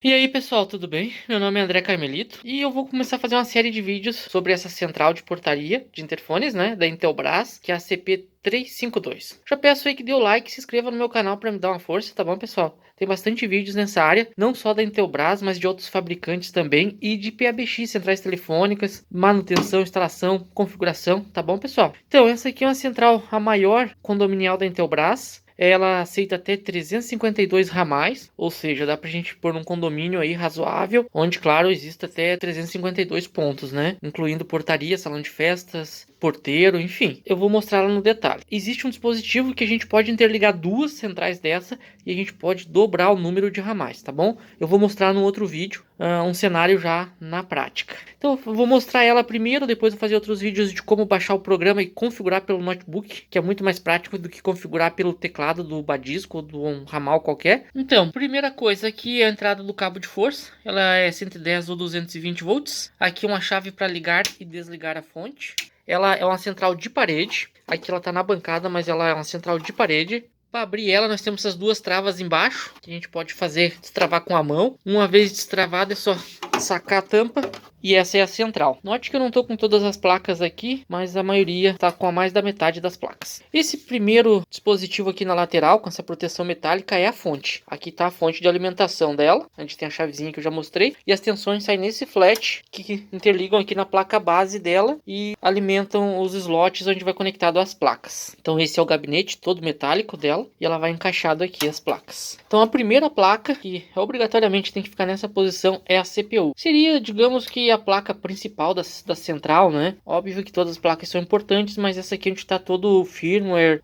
E aí pessoal, tudo bem? Meu nome é André Carmelito e eu vou começar a fazer uma série de vídeos sobre essa central de portaria de interfones, né, da Intelbras, que é a CP352. Já peço aí que dê o like e se inscreva no meu canal para me dar uma força, tá bom pessoal? Tem bastante vídeos nessa área, não só da Intelbras, mas de outros fabricantes também e de PABX, centrais telefônicas, manutenção, instalação, configuração, tá bom pessoal? Então essa aqui é uma central, a maior condominial da Intelbras. Ela aceita até 352 ramais, ou seja, dá pra gente pôr num condomínio aí razoável, onde, claro, existe até 352 pontos, né? Incluindo portaria, salão de festas, porteiro, enfim. Eu vou mostrar ela no detalhe. Existe um dispositivo que a gente pode interligar duas centrais dessa e a gente pode dobrar o número de ramais, tá bom? Eu vou mostrar no outro vídeo um cenário já na prática. Então eu vou mostrar ela primeiro, depois vou fazer outros vídeos de como baixar o programa e configurar pelo notebook, que é muito mais prático do que configurar pelo teclado do Badisco ou de um ramal qualquer. Então, primeira coisa aqui é a entrada do cabo de força, ela é 110 ou 220 volts. Aqui uma chave para ligar e desligar a fonte. Ela é uma central de parede, aqui ela está na bancada, mas ela é uma central de parede. Para abrir ela, nós temos essas duas travas embaixo, que a gente pode fazer destravar com a mão. Uma vez destravada, é só sacar a tampa. E essa é a central. Note que eu não estou com todas as placas aqui, mas a maioria está com a mais da metade das placas. Esse primeiro dispositivo aqui na lateral, com essa proteção metálica, é a fonte. Aqui está a fonte de alimentação dela. A gente tem a chavezinha que eu já mostrei. E as tensões saem nesse flat, que interligam aqui na placa base dela e alimentam os slots onde vai conectado as placas. Então esse é o gabinete todo metálico dela. E ela vai encaixado aqui as placas. Então a primeira placa, que obrigatoriamente tem que ficar nessa posição, é a CPU. Seria, digamos que, a placa principal da central, né? Óbvio que todas as placas são importantes, mas essa aqui a gente está todo o firmware,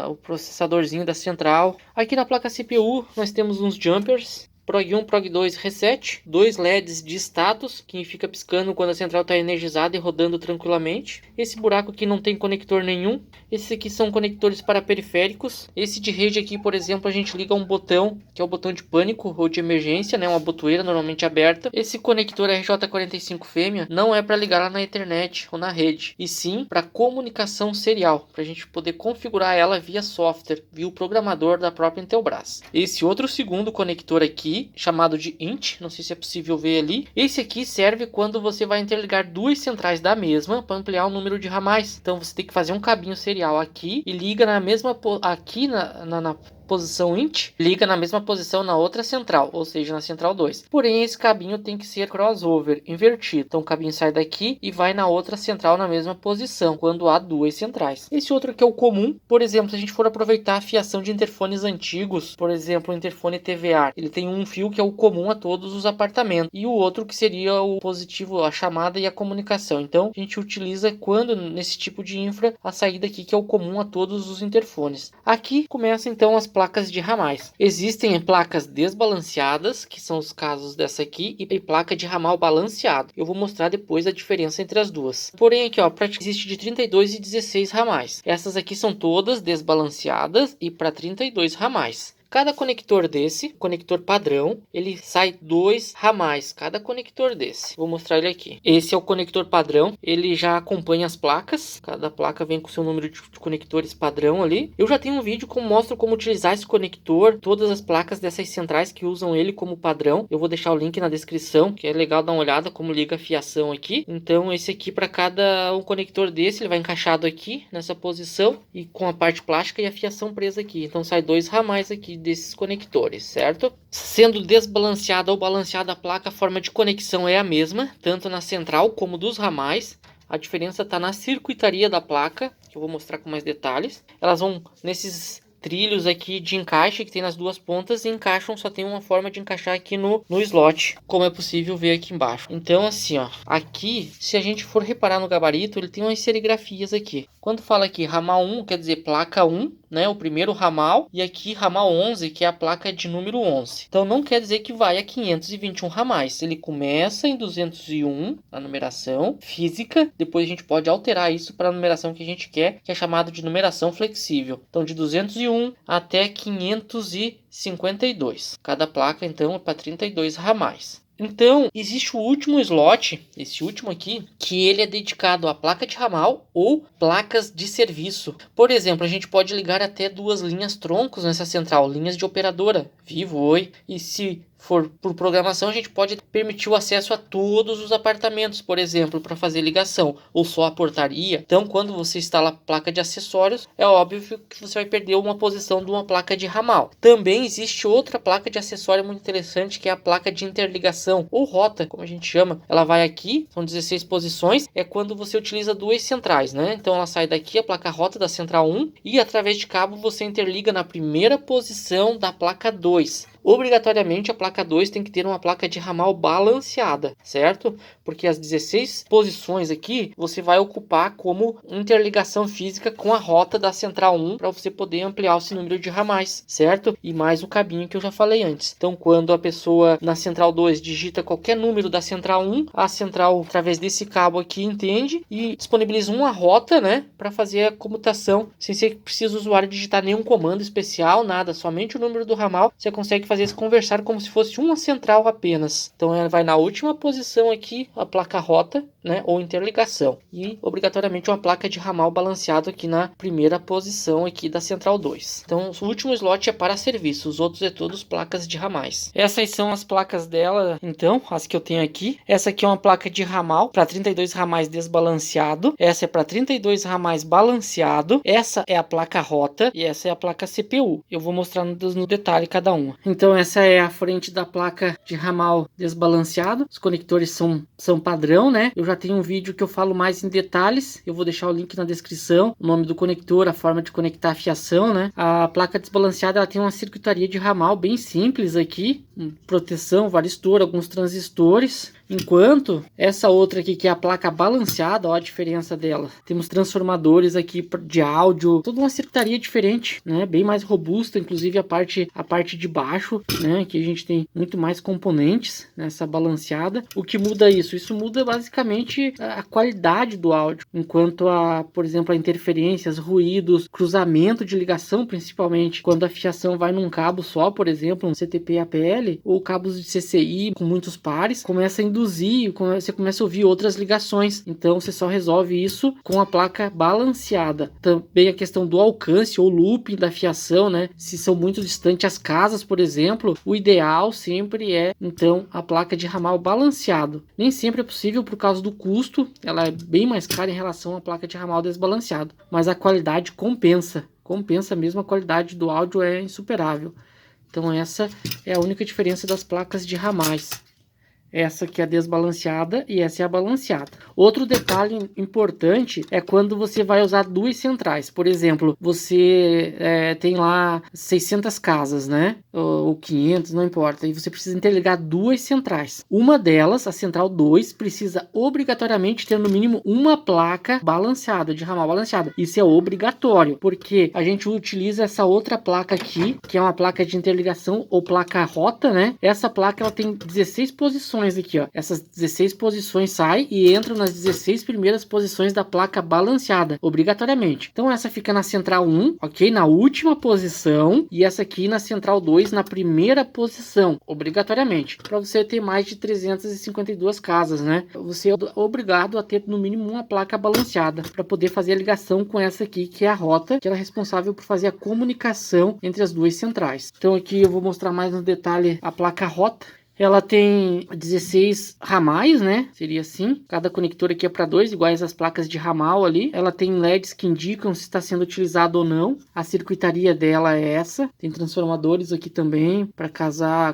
o processadorzinho da central. Aqui na placa CPU nós temos uns jumpers. Prog 1, Prog 2 reset, dois LEDs de status, que fica piscando quando a central está energizada e rodando tranquilamente. Esse buraco aqui não tem conector nenhum. Esses aqui são conectores para periféricos. Esse de rede aqui, por exemplo, a gente liga um botão, que é o botão de pânico ou de emergência, né? Uma botoeira normalmente aberta. Esse conector RJ45 fêmea não é para ligar lá na internet ou na rede, e sim para comunicação serial, para a gente poder configurar ela via software, via o programador da própria Intelbras. Esse outro segundo conector aqui, chamado de INT, não sei se é possível ver ali. Esse aqui serve quando você vai interligar duas centrais da mesma para ampliar o número de ramais. Então você tem que fazer um cabinho serial aqui e liga na mesma aqui na posição INT, liga na mesma posição na outra central, ou seja, na central 2. Porém, esse cabinho tem que ser crossover, invertido. Então o cabinho sai daqui e vai na outra central na mesma posição, quando há duas centrais. Esse outro aqui é o comum. Por exemplo, se a gente for aproveitar a fiação de interfones antigos, por exemplo, o interfone TVA, ele tem um fio que é o comum a todos os apartamentos, e o outro que seria o positivo, a chamada e a comunicação. Então a gente utiliza, quando nesse tipo de infra, a saída aqui que é o comum a todos os interfones. Aqui começa então as placas de ramais. Existem placas desbalanceadas, que são os casos dessa aqui, e placa de ramal balanceado. Eu vou mostrar depois a diferença entre as duas. Porém aqui, ó, praticamente existe de 32 e 16 ramais. Essas aqui são todas desbalanceadas e para 32 ramais. Cada conector desse, conector padrão, ele sai dois ramais, cada conector desse. Vou mostrar ele aqui. Esse é o conector padrão, ele já acompanha as placas. Cada placa vem com seu número de conectores padrão ali. Eu já tenho um vídeo que mostra como utilizar esse conector, todas as placas dessas centrais que usam ele como padrão. Eu vou deixar o link na descrição, que é legal dar uma olhada como liga a fiação aqui. Então esse aqui, para cada um conector desse, ele vai encaixado aqui nessa posição e com a parte plástica e a fiação presa aqui. Então sai dois ramais aqui desses conectores, certo? Sendo desbalanceada ou balanceada a placa, a forma de conexão é a mesma, tanto na central como dos ramais. A diferença está na circuitaria da placa, que eu vou mostrar com mais detalhes. Elas vão nesses trilhos aqui de encaixe que tem nas duas pontas e encaixam, só tem uma forma de encaixar aqui no slot, como é possível ver aqui embaixo. Então assim, ó, aqui, se a gente for reparar no gabarito, ele tem umas serigrafias aqui. Quando fala aqui ramal 1, quer dizer placa 1, né, o primeiro ramal, e aqui ramal 11, que é a placa de número 11. Então não quer dizer que vai a 521 ramais. Ele começa em 201, a numeração física, depois a gente pode alterar isso para a numeração que a gente quer, que é chamado de numeração flexível. Então de 201 até 552. Cada placa então é para 32 ramais. Então, existe o último slot, esse último aqui, que ele é dedicado à placa de ramal ou placas de serviço. Por exemplo, a gente pode ligar até duas linhas troncos nessa central, linhas de operadora, Vivo, Oi. E se for por programação, a gente pode permitir o acesso a todos os apartamentos, por exemplo, para fazer ligação, ou só a portaria. Então, quando você instala a placa de acessórios, é óbvio que você vai perder uma posição de uma placa de ramal. Também existe outra placa de acessório muito interessante, que é a placa de interligação, ou rota, como a gente chama. Ela vai aqui, são 16 posições, é quando você utiliza duas centrais, né? Então ela sai daqui, a placa rota da central 1, e através de cabo você interliga na primeira posição da placa 2. Obrigatoriamente a placa 2 tem que ter uma placa de ramal balanceada, certo? Porque as 16 posições aqui você vai ocupar como interligação física com a rota da central 1 para você poder ampliar esse número de ramais, certo? E mais o cabinho que eu já falei antes. Então, quando a pessoa na central 2 digita qualquer número da central 1, a central, através desse cabo aqui, entende e disponibiliza uma rota, né, para fazer a comutação sem ser preciso o usuário digitar nenhum comando especial, nada, somente o número do ramal. Você consegue fazer esse conversar como se fosse uma central apenas. Então ela vai na última posição aqui, a placa rota, né, ou interligação, e obrigatoriamente uma placa de ramal balanceado aqui na primeira posição aqui da central 2. Então o último slot é para serviço, os outros é todos placas de ramais. Essas são as placas dela, então, as que eu tenho aqui. Essa aqui é uma placa de ramal para 32 ramais desbalanceado, essa é para 32 ramais balanceado, essa é a placa rota e essa é a placa CPU. Eu vou mostrar no detalhe cada uma. Então essa é a frente da placa de ramal desbalanceado, os conectores são padrão, né? Eu já tenho um vídeo que eu falo mais em detalhes, eu vou deixar o link na descrição, o nome do conector, a forma de conectar a fiação, né? A placa desbalanceada, ela tem uma circuitaria de ramal bem simples aqui, proteção, varistor, alguns transistores, enquanto essa outra aqui, que é a placa balanceada, ó a diferença dela. Temos transformadores aqui de áudio, toda uma circuitaria diferente, né? Bem mais robusta, inclusive a parte de baixo, né? Que a gente tem muito mais componentes nessa balanceada. O que muda isso? Isso muda basicamente a qualidade do áudio, enquanto por exemplo, a interferências, ruídos, cruzamento de ligação, principalmente quando a fiação vai num cabo só, por exemplo, um CTP APL, ou cabos de CCI com muitos pares, começa a induzir, você começa a ouvir outras ligações. Então você só resolve isso com a placa balanceada. Também a questão do alcance ou looping da fiação, né? Se são muito distantes as casas, por exemplo, o ideal sempre é, então, a placa de ramal balanceado. Nem sempre é possível por causa do custo, ela é bem mais cara em relação à placa de ramal desbalanceado, mas a qualidade compensa mesmo, a qualidade do áudio é insuperável. Então essa é a única diferença das placas de ramais. Essa aqui é a desbalanceada e essa é a balanceada. Outro detalhe importante é quando você vai usar duas centrais. Por exemplo, você tem lá 600 casas, né? Ou 500, não importa. E você precisa interligar duas centrais. Uma delas, a central 2, precisa obrigatoriamente ter no mínimo uma placa balanceada, de ramal balanceada. Isso é obrigatório, porque a gente utiliza essa outra placa aqui, que é uma placa de interligação ou placa rota, né? Essa placa ela tem 16 posições aqui, ó. Essas 16 posições saem e entram nas 16 primeiras posições da placa balanceada, obrigatoriamente. Então essa fica na central 1, ok? Na última posição, e essa aqui na central 2, na primeira posição, obrigatoriamente. Para você ter mais de 352 casas, né? Você é obrigado a ter no mínimo uma placa balanceada para poder fazer a ligação com essa aqui, que é a rota, que ela é responsável por fazer a comunicação entre as duas centrais. Então aqui eu vou mostrar mais no detalhe a placa rota. Ela tem 16 ramais, né? Seria assim. Cada conector aqui é para 2, iguais às placas de ramal ali. Ela tem LEDs que indicam se está sendo utilizado ou não. A circuitaria dela é essa. Tem transformadores aqui também para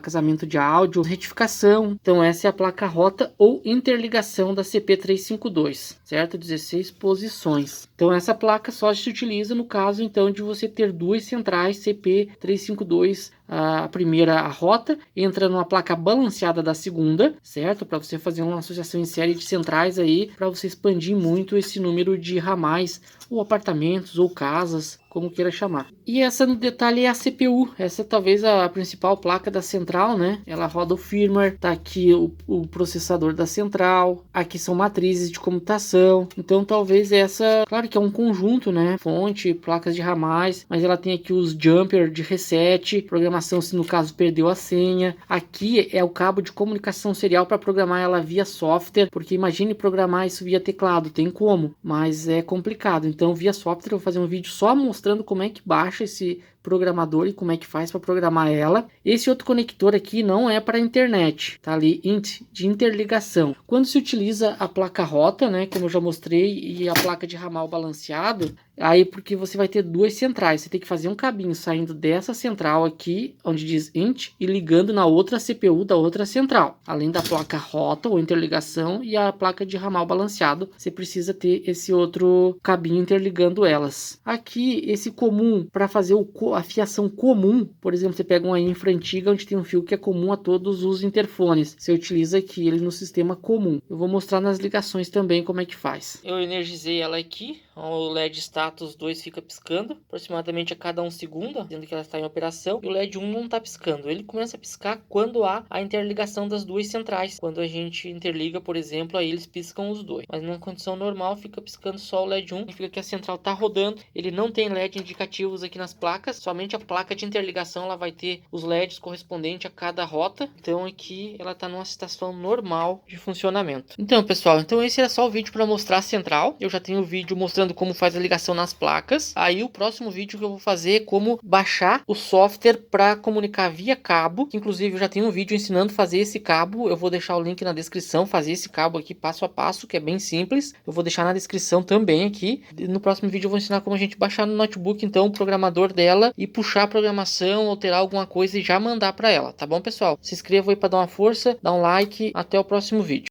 casamento de áudio, retificação. Então essa é a placa rota ou interligação da CP352, certo? 16 posições. Então essa placa só se utiliza no caso então de você ter duas centrais CP352. A primeira, a rota, entra numa placa balanceada da segunda, certo? Para você fazer uma associação em série de centrais aí, para você expandir muito esse número de ramais, ou apartamentos, ou casas, como queira chamar. E essa no detalhe é a CPU, essa é talvez a principal placa da central, né? Ela roda o firmware, tá aqui o processador da central, aqui são matrizes de comutação, então talvez essa, claro que é um conjunto, né? Fonte, placas de ramais, mas ela tem aqui os jumper de reset, programação se no caso perdeu a senha. Aqui é o cabo de comunicação serial para programar ela via software, porque imagine programar isso via teclado, tem como, mas é complicado. Então, via software, eu vou fazer um vídeo só mostrando como é que baixa esse programador e como é que faz para programar ela. Esse outro conector aqui não é para internet, tá ali, int, de interligação. Quando se utiliza a placa rota, né, como eu já mostrei, e a placa de ramal balanceado, aí porque você vai ter duas centrais, você tem que fazer um cabinho saindo dessa central aqui, onde diz int, e ligando na outra CPU da outra central. Além da placa rota ou interligação e a placa de ramal balanceado, você precisa ter esse outro cabinho interligando elas. Aqui, esse comum, para fazer a fiação comum, por exemplo, você pega uma infra antiga onde tem um fio que é comum a todos os interfones. Você utiliza aqui ele no sistema comum. Eu vou mostrar nas ligações também como é que faz. Eu energizei ela aqui. O LED status 2 fica piscando aproximadamente a cada 1 segundo, dizendo que ela está em operação. E o LED 1 não está piscando. Ele começa a piscar quando há a interligação das duas centrais. Quando a gente interliga, por exemplo, aí eles piscam os dois. Mas numa condição normal fica piscando só o LED 1. Significa que a central está rodando. Ele não tem LED indicativos aqui nas placas. Somente a placa de interligação ela vai ter os LEDs correspondentes a cada rota. Então aqui ela está numa situação normal de funcionamento. Então pessoal, esse era só o vídeo para mostrar a central. Eu já tenho o vídeo mostrando como faz a ligação nas placas. Aí o próximo vídeo que eu vou fazer é como baixar o software para comunicar via cabo. Inclusive eu já tenho um vídeo ensinando a fazer esse cabo. Eu vou deixar o link na descrição, fazer esse cabo aqui passo a passo, que é bem simples. Eu vou deixar na descrição também aqui. No próximo vídeo eu vou ensinar como a gente baixar no notebook então o programador dela e puxar a programação, alterar alguma coisa e já mandar para ela, tá bom pessoal? Se inscreva aí para dar uma força, dá um like, até o próximo vídeo.